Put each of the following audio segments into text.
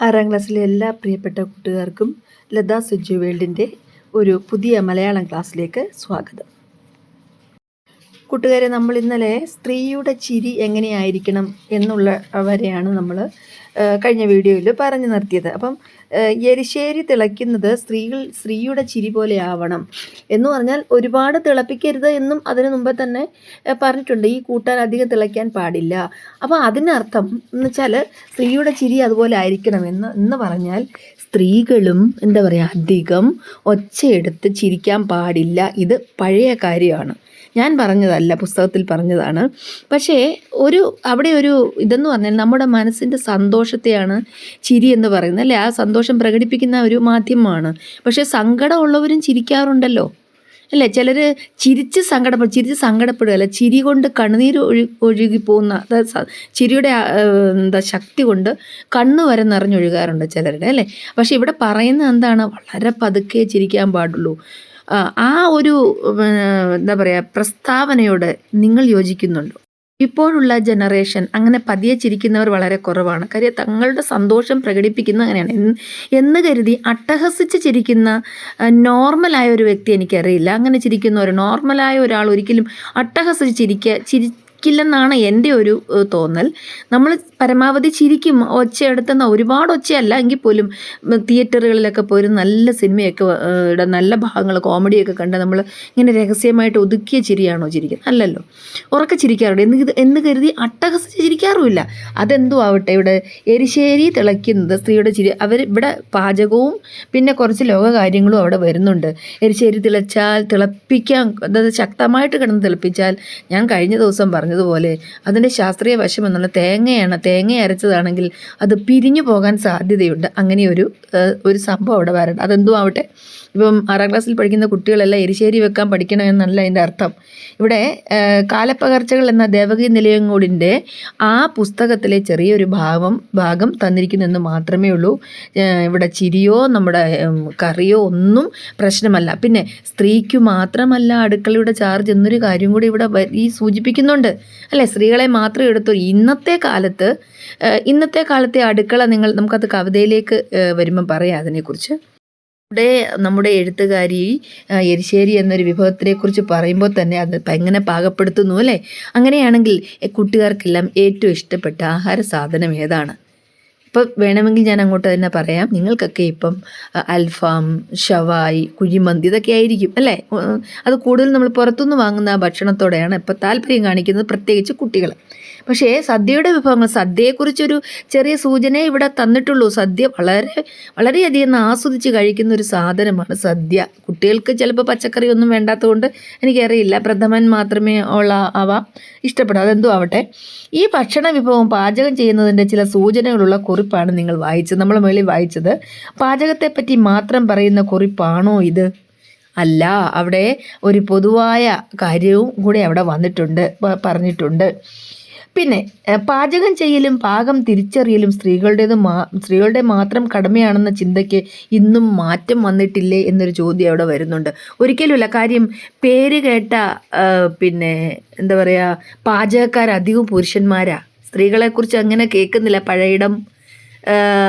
6ാം ക്ലാസ്സിലെ എല്ലാ പ്രിയപ്പെട്ട കൂട്ടുകാർക്കും ലതാ സുജു വേൾഡിൻ്റെ ഒരു പുതിയ മലയാളം ക്ലാസ്സിലേക്ക് സ്വാഗതം. കൂട്ടുകാരെ, നമ്മൾ ഇന്നലെ സ്ത്രീയുടെ ചിരി എങ്ങനെയായിരിക്കണം എന്നുള്ള വരെയാണ് നമ്മൾ കഴിഞ്ഞ വീഡിയോയിൽ പറഞ്ഞു നിർത്തിയത്. അപ്പം എരിശ്ശേരി തിളയ്ക്കുന്നത് സ്ത്രീയുടെ ചിരി പോലെ ആവണം എന്ന് പറഞ്ഞാൽ ഒരുപാട് തിളപ്പിക്കരുത് എന്നും അതിനു മുമ്പ് തന്നെ പറഞ്ഞിട്ടുണ്ട്. ഈ കൂട്ടാൻ അധികം തിളയ്ക്കാൻ പാടില്ല. അപ്പോൾ അതിനർത്ഥം എന്ന് വെച്ചാൽ സ്ത്രീയുടെ ചിരി അതുപോലെ ആയിരിക്കണം എന്ന് പറഞ്ഞാൽ സ്ത്രീകളും എന്താ പറയുക, അധികം ഒച്ചയെടുത്ത് ചിരിക്കാൻ പാടില്ല. ഇത് പഴയ കാര്യമാണ്, ഞാൻ പറഞ്ഞതല്ല, പുസ്തകത്തിൽ പറഞ്ഞതാണ്. പക്ഷേ അവിടെ ഒരു ഇതെന്ന് പറഞ്ഞാൽ നമ്മുടെ മനസ്സിൻ്റെ സന്തോഷത്തെയാണ് ചിരി എന്ന് പറയുന്നത്, അല്ലേ? ആ സന്തോഷം പ്രകടിപ്പിക്കുന്ന ഒരു മാധ്യമമാണ്. പക്ഷേ സങ്കടമുള്ളവരും ചിരിക്കാറുണ്ടല്ലോ, അല്ലേ? ചിലർ ചിരിച്ച് സങ്കടപ്പെടുകയല്ല, ചിരി കൊണ്ട് കണ്ണുനീര് ഒഴുകിപ്പോകുന്ന, ചിരിയുടെ ശക്തി കൊണ്ട് കണ്ണ് വരെ നിറഞ്ഞൊഴുകാറുണ്ട് ചിലരുടെ, അല്ലേ? പക്ഷേ ഇവിടെ പറയുന്നത് എന്താണ്? വളരെ പതുക്കെ ചിരിക്കാൻ പാടുള്ളൂ. ആ ഒരു എന്താ പറയുക പ്രസ്താവനയോട് നിങ്ങൾ യോജിക്കുന്നുണ്ടോ? ഇപ്പോഴുള്ള ജനറേഷൻ അങ്ങനെ പതിയെ ചിരിക്കുന്നവർ വളരെ കുറവാണ്. കാര്യം തങ്ങളുടെ സന്തോഷം പ്രകടിപ്പിക്കുന്ന അങ്ങനെയാണ് എന്ന് കരുതി അട്ടഹസിച്ച് ചിരിക്കുന്ന നോർമലായ ഒരു വ്യക്തി എനിക്കറിയില്ല. അങ്ങനെ ചിരിക്കുന്ന നോർമലായ ഒരാൾ ഒരിക്കലും അട്ടഹസിച്ച് ചിരിക്കില്ലെന്നാണ് എൻ്റെ ഒരു തോന്നൽ. നമ്മൾ പരമാവധി ചിരിക്കും, ഒച്ചയെടുത്തുന്ന ഒരുപാട് ഒച്ചയല്ല എങ്കിൽ പോലും തിയേറ്ററുകളിലൊക്കെ പോയി നല്ല സിനിമയൊക്കെ നല്ല ഭാഗങ്ങൾ കോമഡിയൊക്കെ കണ്ട് നമ്മൾ ഇങ്ങനെ രഹസ്യമായിട്ട് ഒതുക്കിയ ചിരിയാണോ ചിരിക്കുന്നത്? അല്ലല്ലോ, ഉറക്കെ ചിരിക്കാറുണ്ട് എന്ന് കരുതി അട്ടഹസിച്ച് ചിരിക്കാറുമില്ല. അതെന്തോ ആവട്ടെ, ഇവിടെ എരിശ്ശേരി തിളയ്ക്കുന്നത് സ്ത്രീയുടെ ചിരി. ഇവിടെ പാചകവും പിന്നെ കുറച്ച് ലോക കാര്യങ്ങളും അവിടെ വരുന്നുണ്ട്. എരിശ്ശേരി തിളപ്പിക്കാൻ, അതായത് ശക്തമായിട്ട് കിടന്ന് തിളപ്പിച്ചാൽ, ഞാൻ കഴിഞ്ഞ ദിവസം പറഞ്ഞതുപോലെ അതിൻ്റെ ശാസ്ത്രീയ വശം എന്നുള്ള തേങ്ങ അരച്ചതാണെങ്കിൽ അത് പിരിഞ്ഞു പോകാൻ സാധ്യതയുണ്ട്. അങ്ങനെ ഒരു സംഭവം അവിടെ വരണ്ട. അതെന്തോ ആവട്ടെ, ഇപ്പം 6ാം ക്ലാസ്സിൽ പഠിക്കുന്ന കുട്ടികളെല്ലാം എരിശ്ശേരി വെക്കാൻ പഠിക്കണമെന്നല്ല അതിൻ്റെ അർത്ഥം. ഇവിടെ കാലപ്പകർച്ചകൾ എന്ന ദേവകി നിലയങ്കോടിൻ്റെ ആ പുസ്തകത്തിലെ ചെറിയൊരു ഭാഗം തന്നിരിക്കുന്നെന്ന് മാത്രമേ ഉള്ളൂ. ഇവിടെ ചിരിയോ നമ്മുടെ കറിയോ ഒന്നും പ്രശ്നമല്ല. പിന്നെ സ്ത്രീക്ക് മാത്രമല്ല അടുക്കളയുടെ ചാർജ് എന്നൊരു കാര്യം കൂടി ഇവിടെ സൂചിപ്പിക്കുന്നുണ്ട്, അല്ലേ? സ്ത്രീകളെ മാത്രം എടുത്തു. ഇന്നത്തെ കാലത്തെ അടുക്കള നമുക്കത് കവിതയിലേക്ക് വരുമ്പം പറയാം അതിനെക്കുറിച്ച്. നമ്മുടെ എഴുത്തുകാരി എരിശ്ശേരി എന്നൊരു വിഭവത്തിനെക്കുറിച്ച് പറയുമ്പോൾ തന്നെ അത് എങ്ങനെ പാകപ്പെടുത്തുന്നു, അല്ലേ? അങ്ങനെയാണെങ്കിൽ കൂട്ടുകാർക്കെല്ലാം ഏറ്റവും ഇഷ്ടപ്പെട്ട ആഹാര സാധനം ഏതാണ്? ഇപ്പം വേണമെങ്കിൽ ഞാൻ അങ്ങോട്ട് തന്നെ പറയാം. നിങ്ങൾക്കൊക്കെ ഇപ്പം അൽഫാം, ഷവായി, കുഴിമന്തി ഇതൊക്കെ ആയിരിക്കും, അല്ലേ? അത് കൂടുതൽ നമ്മൾ പുറത്തുനിന്ന് വാങ്ങുന്ന ഭക്ഷണത്തോടെയാണ് ഇപ്പം താല്പര്യം കാണിക്കുന്നത്, പ്രത്യേകിച്ച് കുട്ടികൾ. പക്ഷേ സദ്യയുടെ വിഭവങ്ങൾ, സദ്യയെക്കുറിച്ചൊരു ചെറിയ സൂചനയെ ഇവിടെ തന്നിട്ടുള്ളൂ. സദ്യ വളരെയധികം ആസ്വദിച്ച് കഴിക്കുന്ന ഒരു സാധനമാണ് സദ്യ. കുട്ടികൾക്ക് ചിലപ്പോൾ പച്ചക്കറി ഒന്നും വേണ്ടാത്തതുകൊണ്ട് എനിക്കറിയില്ല, പ്രഥമൻ മാത്രമേ ഇഷ്ടപ്പെടും. അതെന്തോ ആവട്ടെ, ഈ ഭക്ഷണ വിഭവം പാചകം ചെയ്യുന്നതിൻ്റെ ചില സൂചനകളുള്ള കുറിപ്പാണ് നിങ്ങൾ വായിച്ചത്, നമ്മൾ മുകളിൽ വായിച്ചത്. പാചകത്തെപ്പറ്റി മാത്രം പറയുന്ന കുറിപ്പാണോ ഇത്? അല്ല, അവിടെ ഒരു പൊതുവായ കാര്യവും കൂടെ അവിടെ പറഞ്ഞിട്ടുണ്ട്. പിന്നെ പാചകം ചെയ്യലും പാകം തിരിച്ചറിയലും സ്ത്രീകളുടെ മാത്രം കടമയാണെന്ന ചിന്തയ്ക്ക് ഇന്നും മാറ്റം വന്നിട്ടില്ലേ എന്നൊരു ചോദ്യം അവിടെ വരുന്നുണ്ട്. ഒരിക്കലുമില്ല. കാര്യം പേര് കേട്ട പിന്നെ എന്താ പറയുക, പാചകക്കാരധികവും പുരുഷന്മാരാ. സ്ത്രീകളെക്കുറിച്ച് അങ്ങനെ കേൾക്കുന്നില്ല. പഴയിടം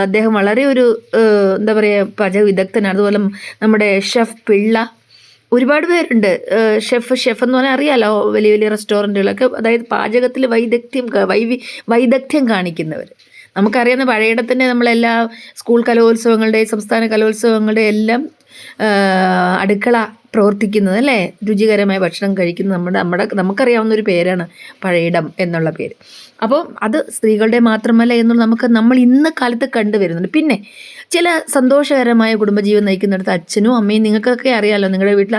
അദ്ദേഹം വളരെ ഒരു എന്താ പറയുക പാചക വിദഗ്ധനാണ്. അതുപോലെ നമ്മുടെ ഷെഫ് പിള്ള, ഒരുപാട് പേരുണ്ട്. ഷെഫ് എന്ന് പറഞ്ഞാൽ അറിയാലോ, വലിയ വലിയ റെസ്റ്റോറൻറ്റുകളൊക്കെ, അതായത് പാചകത്തിൽ വൈദഗ്ധ്യം കാണിക്കുന്നവർ. നമുക്കറിയാവുന്ന പഴയിടത്തിൻ്റെ നമ്മളെല്ലാ സ്കൂൾ കലോത്സവങ്ങളുടെ, സംസ്ഥാന കലോത്സവങ്ങളുടെ എല്ലാം അടുക്കള പ്രവർത്തിക്കുന്നത്, അല്ലേ? രുചികരമായ ഭക്ഷണം കഴിക്കുന്നത് നമുക്കറിയാവുന്ന ഒരു പേരാണ് പഴയിടം എന്നുള്ള പേര്. അപ്പോൾ അത് സ്ത്രീകളുടെ മാത്രമല്ല എന്നുള്ള നമ്മൾ ഇന്ന് കാലത്ത് കണ്ടുവരുന്നുണ്ട്. പിന്നെ ചില സന്തോഷകരമായ കുടുംബജീവൻ നയിക്കുന്നിടത്ത് അച്ഛനും അമ്മയും, നിങ്ങൾക്കൊക്കെ അറിയാമല്ലോ, നിങ്ങളുടെ വീട്ടിൽ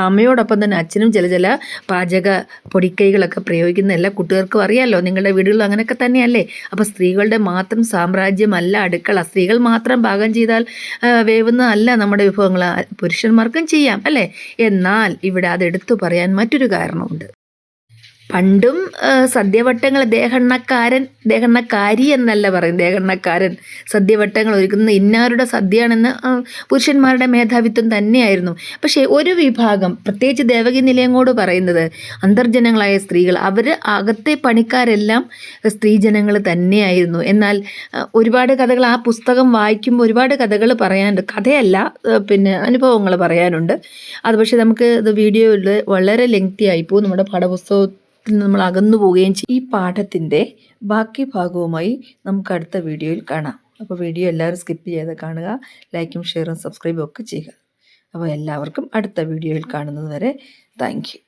അമ്മയോടൊപ്പം തന്നെ അച്ഛനും ചില പാചക പൊടിക്കൈകളൊക്കെ പ്രയോഗിക്കുന്ന എല്ലാ കുട്ടികൾക്കും അറിയാമല്ലോ. നിങ്ങളുടെ വീടുകളിൽ അങ്ങനെയൊക്കെ തന്നെയല്ലേ? അപ്പോൾ സ്ത്രീകളുടെ മാത്രം സാമ്രാജ്യമല്ല അടുക്കള. സ്ത്രീകൾ മാത്രം പാകം ചെയ്താൽ വേവുന്നതല്ല നമ്മുടെ വിഭവങ്ങൾ, പുരുഷന്മാർക്കും ചെയ്യാം, അല്ലേ? എന്നാൽ ഇവിടെ അതെടുത്തു പറയാൻ മറ്റൊരു കാരണമുണ്ട്. പണ്ടും സദ്യവട്ടങ്ങൾ ദേഹണ്ണക്കാരി എന്നല്ല പറയും, ദേഹണ്ണക്കാരൻ സദ്യവട്ടങ്ങൾ ഒരുക്കുന്ന ഇന്നാരുടെ സദ്യയാണെന്ന് പുരുഷന്മാരുടെ മേധാവിത്വം തന്നെയായിരുന്നു. പക്ഷേ ഒരു വിഭാഗം, പ്രത്യേകിച്ച് ദേവകി നിലയങ്ങോട് പറയുന്നത് അന്തർജനങ്ങളായ സ്ത്രീകൾ, അവർ അകത്തെ പണിക്കാരെല്ലാം സ്ത്രീജനങ്ങൾ തന്നെയായിരുന്നു. എന്നാൽ ഒരുപാട് കഥകൾ ആ പുസ്തകം വായിക്കുമ്പോൾ ഒരുപാട് കഥകൾ പറയാനുണ്ട്, കഥയല്ല പിന്നെ അനുഭവങ്ങൾ പറയാനുണ്ട്. അത് പക്ഷേ നമുക്ക് ഇത് വീഡിയോയിൽ വളരെ ലെങ്തി ആയിപ്പോവും, നമ്മുടെ പാഠപുസ്തകത്തിൽ നമ്മൾ അകന്നു പോവുകയും ചെയ്യും. ഈ പാഠത്തിൻ്റെ ബാക്കി ഭാഗവുമായി നമുക്ക് അടുത്ത വീഡിയോയിൽ കാണാം. അപ്പോൾ വീഡിയോ എല്ലാവരും സ്കിപ്പ് ചെയ്യാതെ കാണുക, ലൈക്കും ഷെയറും സബ്സ്ക്രൈബും ഒക്കെ ചെയ്യുക. അപ്പോൾ എല്ലാവർക്കും അടുത്ത വീഡിയോയിൽ കാണുന്നത് വരെ താങ്ക് യു.